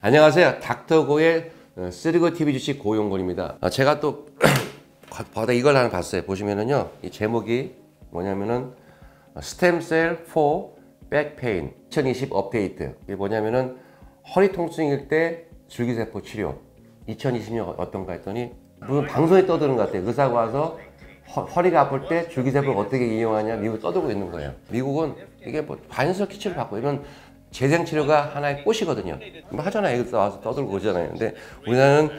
안녕하세요. 닥터고의 쓰리고 TV 주식 고용곤입니다. 제가 또 바다 이걸 하나 봤어요. 보시면은요, 이 제목이 뭐냐면은 스템셀 for back pain 2020 업데이트. 이게 뭐냐면은 허리 통증일 때 줄기세포 치료 2020년 어떤가 했더니 무슨 방송에 떠드는 것 같아요. 의사가 와서 허리가 아플 때 줄기세포를 어떻게 이용하냐 미국 떠들고 있는 거예요. 미국은 이게 뭐 관절 키치를 받고 이런 재생 치료가 하나의 꽃이거든요. 뭐 하잖아요. 여기서 와서 떠들고 그러잖아요. 근데 우리나라는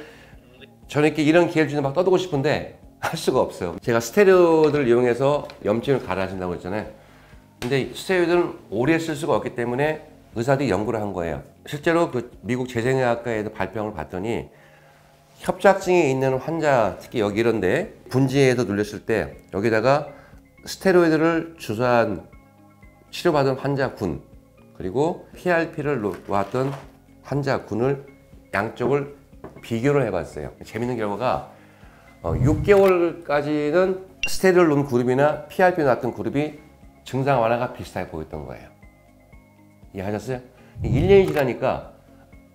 저는 이런 기회를 주는 막 떠들고 싶은데 할 수가 없어요. 제가 스테로이드를 이용해서 염증을 가라앉힌다고 했잖아요. 근데 스테로이드는 오래 쓸 수가 없기 때문에 의사들이 연구를 한 거예요. 실제로 그 미국 재생의학과에서 발병을 봤더니 협착증이 있는 환자, 특히 여기 이런데 분지에서 눌렸을 때 여기다가 스테로이드를 주사한 치료받은 환자군 그리고 PRP를 놓았던 환자군을 양쪽을 비교를 해봤어요. 재밌는 결과가 6개월까지는 스테로이드를 놓은 그룹이나 PRP 놓았던 그룹이 증상 완화가 비슷하게 보였던 거예요. 이해하셨어요? 1년이 지나니까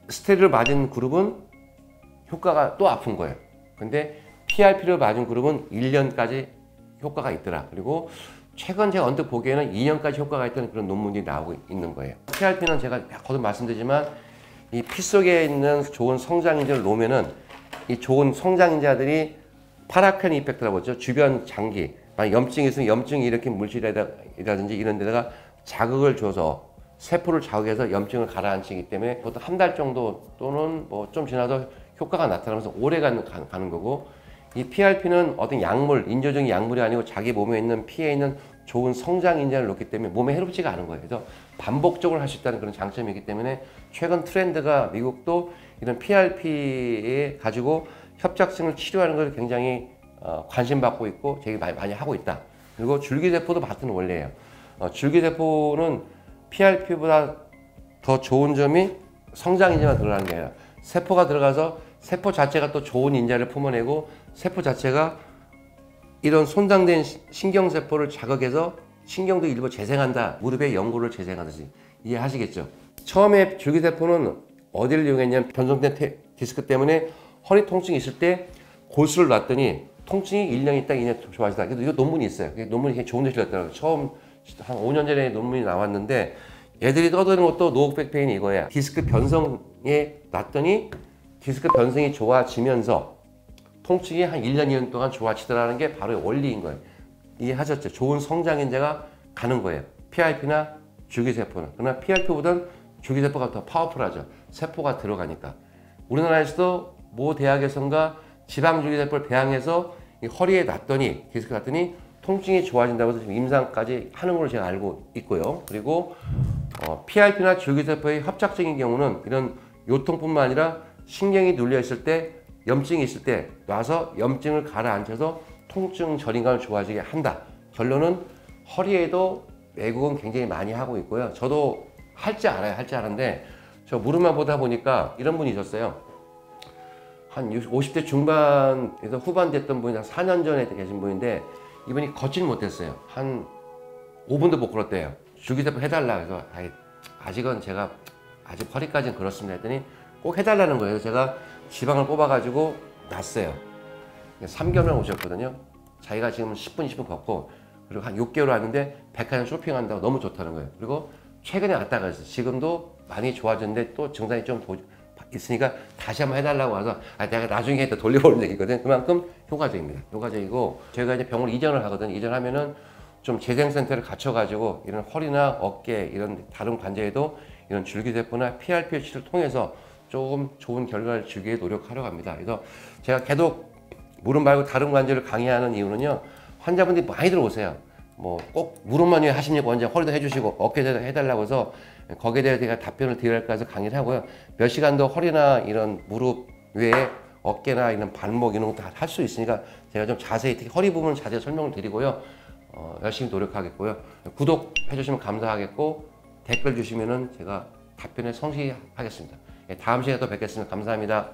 스테로이드를 맞은 그룹은 효과가 또 아픈 거예요. 근데 PRP를 맞은 그룹은 1년까지 효과가 있더라. 그리고 최근 제가 언뜻 보기에는 2년까지 효과가 있다는 그런 논문이 나오고 있는 거예요. PRP는 제가 거듭 말씀드리지만 이 피 속에 있는 좋은 성장인자를 놓으면은 이 좋은 성장인자들이 파라켄 이펙트라고 하죠. 주변 장기, 만약 염증이 있으면 염증이 일으킨 물질이라든지 이런 데다가 자극을 줘서 세포를 자극해서 염증을 가라앉히기 때문에 보통 한 달 정도 또는 뭐 좀 지나서 효과가 나타나면서 오래 가는 거고, 이 PRP는 어떤 약물, 인조적인 약물이 아니고 자기 몸에 있는 피에 있는 좋은 성장 인자를 놓기 때문에 몸에 해롭지가 않은 거예요. 그래서 반복적으로 할 수 있다는 그런 장점이기 때문에 최근 트렌드가 미국도 이런 PRP에 가지고 협착증을 치료하는 걸 굉장히 관심받고 있고 되게 많이 하고 있다. 그리고 줄기세포도 같은 원리예요. 줄기세포는 PRP보다 더 좋은 점이 성장 인자만 들어가는 게 아니라 세포가 들어가서 세포 자체가 또 좋은 인자를 품어내고 세포 자체가 이런 손상된 신경세포를 자극해서 신경도 일부 재생한다. 무릎의 연골을 재생하듯이. 이해하시겠죠? 처음에 줄기세포는 어디를 이용했냐면 변성된 디스크 때문에 허리 통증이 있을 때 골수를 놨더니 통증이 1년 있다 2년 좋아지다. 그래도 이거 논문이 있어요. 논문이 좋은 데 실렸더라고요. 처음 한 5년 전에 논문이 나왔는데 애들이 떠드는 것도 노백페인이 이거야. 디스크 변성에 놨더니 디스크 변성이 좋아지면서 통증이 한 1년, 2년 동안 좋아지더라는 게 바로 원리인 거예요. 이해하셨죠? 좋은 성장인자가 가는 거예요. PRP나 줄기세포는. 그러나 PRP보다는 줄기세포가 더 파워풀하죠. 세포가 들어가니까. 우리나라에서도 모 대학에선가 지방줄기세포를 배양해서 이 허리에 놨더니 디스크 놨더니 통증이 좋아진다고 해서 지금 임상까지 하는 걸로 제가 알고 있고요. 그리고 PRP나 줄기세포의 협착증인 경우는 이런 요통뿐만 아니라 신경이 눌려 있을 때 염증이 있을 때 놔서 염증을 가라앉혀서 통증 저림감을 좋아지게 한다. 결론은 허리에도 외국은 굉장히 많이 하고 있고요. 저도 할 줄 알아요. 할 줄 아는데 저 무릎만 보다 보니까 이런 분이 있었어요. 한 50대 중반에서 후반 됐던 분이 한 4년 전에 계신 분인데 이분이 걷지는 못했어요. 한 5분도 못 걸었대요. 줄기세포 해달라. 그래서 아직은 제가 아직 허리까지는 그렇습니다 했더니 꼭 해달라는 거예요. 제가 지방을 뽑아가지고 놨어요. 3개월만 오셨거든요. 자기가 지금 10분, 20분 걷고 그리고 한 6개월 왔는데 백화점 쇼핑한다고 너무 좋다는 거예요. 그리고 최근에 왔다가 했어요. 지금도 많이 좋아졌는데 또 증상이 좀 있으니까 다시 한번 해달라고 와서 내가 나중에 또 돌려보는 얘기거든. 그만큼 효과적입니다. 효과적이고 저희가 이제 병원 이전을 하거든요. 이전하면은 좀 재생센터를 갖춰가지고 이런 허리나 어깨 이런 다른 관절에도 이런 줄기세포나 PRP 치료를 통해서 조금 좋은 결과를 주기 위해 노력하려고 합니다. 그래서 제가 계속 무릎 말고 다른 관절을 강의하는 이유는요. 환자분들이 많이 들어오세요. 뭐 꼭 무릎만 위해 하시냐고 원장 허리도 해주시고 어깨도 해달라고 해서 거기에 대해서 제가 답변을 드릴까 해서 강의를 하고요. 몇 시간 더 허리나 이런 무릎 외에 어깨나 이런 발목 이런 것도 할 수 있으니까 제가 좀 자세히 특히 허리 부분 자세히 설명을 드리고요. 열심히 노력하겠고요. 구독해 주시면 감사하겠고 댓글 주시면은 제가 답변에 성실히 하겠습니다. 다음 시간에 또 뵙겠습니다. 감사합니다.